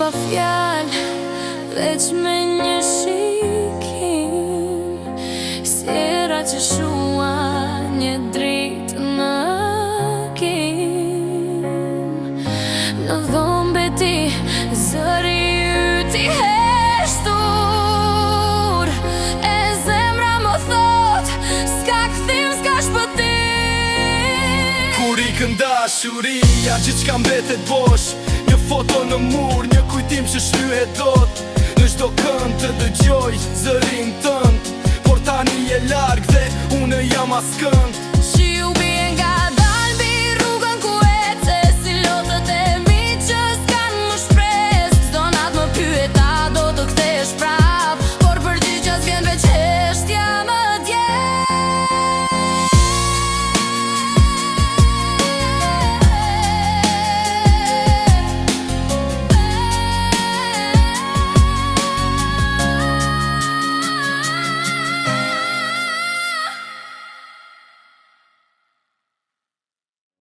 pa fjalë, veç me një shikim. Sjera që shua një dritë në kim. Në dhomë beti, zëri yti heshtur, e zemra më thot, s'ka këthim, s'ka shpëtim. Kur i këndashuria, gjithë qka mbetet bosh, një foto në mur, një kujtim që shlyhet dot. Në çdo kënd të dëgjoj zërin tënd, por tani je larg dhe unë jam as kënd.